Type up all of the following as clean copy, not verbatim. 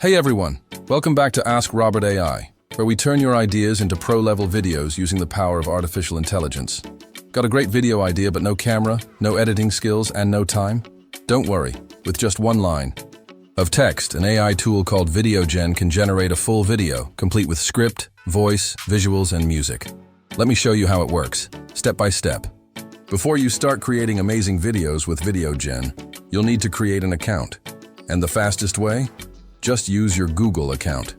Hey everyone, welcome back to Ask Robert AI, where we turn your ideas into pro-level videos using the power of artificial intelligence. Got a great video idea but no camera, no editing skills, and no time? Don't worry, with just one line of text, an AI tool called VideoGen can generate a full video, complete with script, voice, visuals, and music. Let me show you how it works, step by step. Before you start creating amazing videos with VideoGen, you'll need to create an account. And the fastest way? Just use your Google account.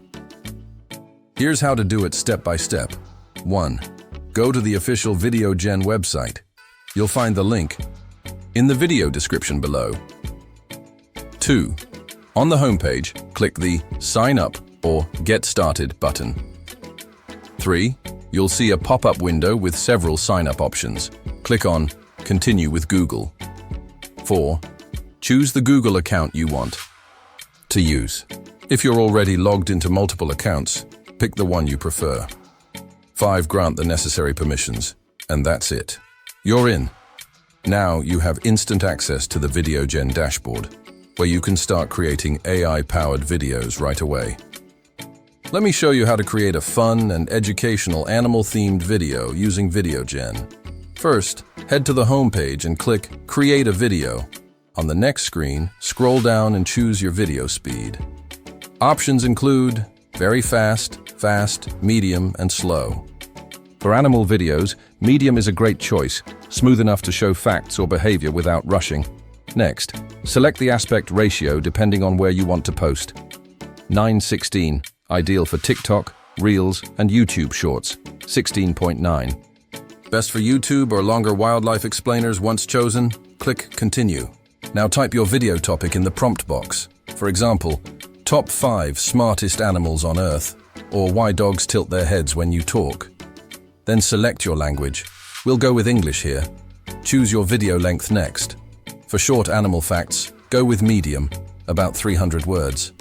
Here's how to do it step by step. 1. Go to the official VideoGen website. You'll find the link in the video description below. 2. On the homepage, click the Sign Up or Get Started button. 3. You'll see a pop-up window with several sign-up options. Click on Continue with Google. 4. Choose the Google account you want to use. If you're already logged into multiple accounts, pick the one you prefer. 5. Grant the necessary permissions, and that's it. You're in. Now you have instant access to the VideoGen dashboard, where you can start creating AI-powered videos right away. Let me show you how to create a fun and educational animal-themed video using VideoGen. First, head to the homepage and click Create a Video. On the next screen, scroll down and choose your video speed. Options include very fast, medium, and slow. For animal videos, medium is a great choice, smooth enough to show facts or behavior without rushing. Next, select the aspect ratio depending on where you want to post. 9:16, ideal for TikTok, Reels, and YouTube Shorts. 16:9. Best for YouTube or longer wildlife explainers once chosen, click Continue. Now type your video topic in the prompt box. For example, top 5 smartest animals on Earth, or why dogs tilt their heads when you talk. Then select your language. We'll go with English here. Choose your video length next. For short animal facts, go with medium, about 300 words.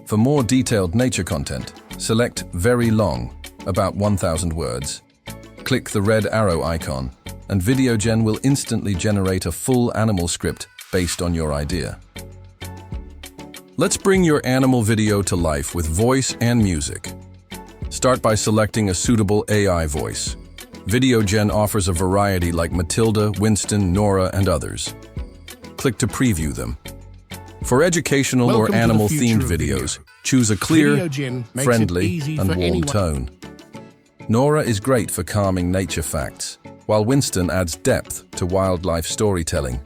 For more detailed nature content, select very long, about 1,000 words. Click the red arrow icon, and VideoGen will instantly generate a full animal script based on your idea. Let's bring your animal video to life with voice and music. Start by selecting a suitable AI voice. VideoGen offers a variety like Matilda, Winston, Nora, and others. Click to preview them. For educational or animal-themed videos, choose a clear, friendly, and warm tone. Nora is great for calming nature facts, while Winston adds depth to wildlife storytelling.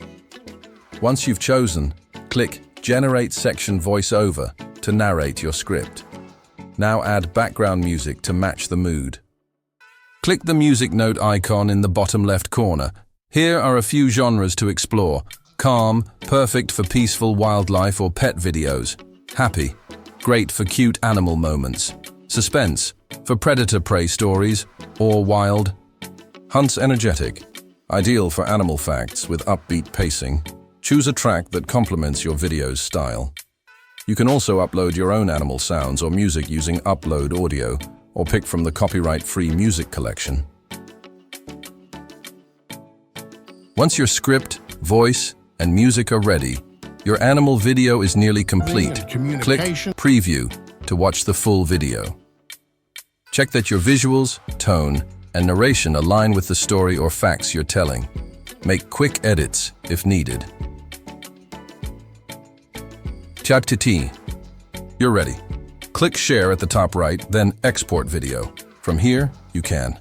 Once you've chosen, click Generate Section Voiceover to narrate your script. Now add background music to match the mood. Click the music note icon in the bottom left corner. Here are a few genres to explore. Calm, perfect for peaceful wildlife or pet videos. Happy, great for cute animal moments. Suspense, for predator-prey stories, or wild. Hunts energetic, ideal for animal facts with upbeat pacing. Choose a track that complements your video's style. You can also upload your own animal sounds or music using Upload Audio, or pick from the copyright-free music collection. Once your script, voice, and music are ready, your animal video is nearly complete. Click Preview to watch the full video. Check that your visuals, tone, and narration align with the story or facts you're telling. Make quick edits if needed. Chapter T. You're ready. Click Share at the top right, then Export Video. From here, you can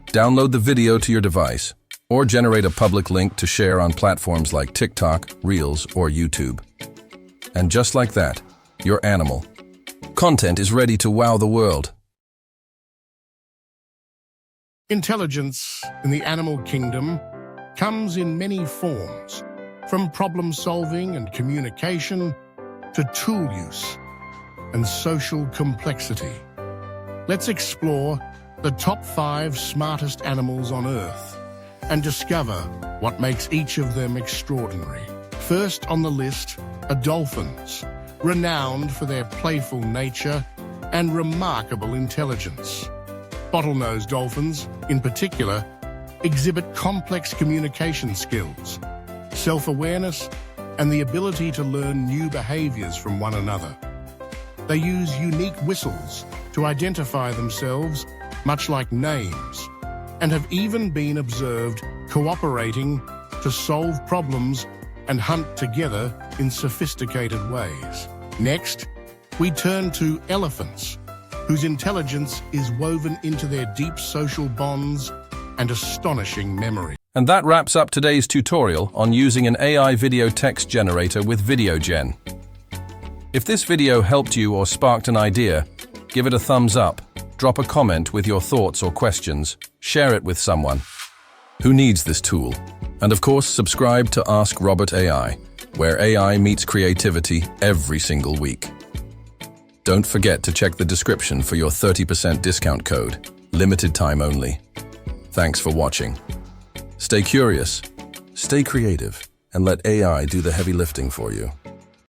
download the video to your device or generate a public link to share on platforms like TikTok, Reels, or YouTube. And just like that, your animal content is ready to wow the world. Intelligence in the animal kingdom comes in many forms, from problem-solving and communication to tool use and social complexity. Let's explore the top 5 smartest animals on Earth and discover what makes each of them extraordinary. First on the list are dolphins, renowned for their playful nature and remarkable intelligence. Bottlenose dolphins, in particular, exhibit complex communication skills, self-awareness, and the ability to learn new behaviors from one another. They use unique whistles to identify themselves, much like names, and have even been observed cooperating to solve problems and hunt together in sophisticated ways. Next, we turn to elephants, whose intelligence is woven into their deep social bonds and astonishing memory. And that wraps up today's tutorial on using an AI video text generator with VideoGen. If this video helped you or sparked an idea, give it a thumbs up, drop a comment with your thoughts or questions, share it with someone who needs this tool. And of course, subscribe to Ask Robert AI, where AI meets creativity every single week. Don't forget to check the description for your 30% discount code, limited time only. Thanks for watching. Stay curious, stay creative, and let AI do the heavy lifting for you.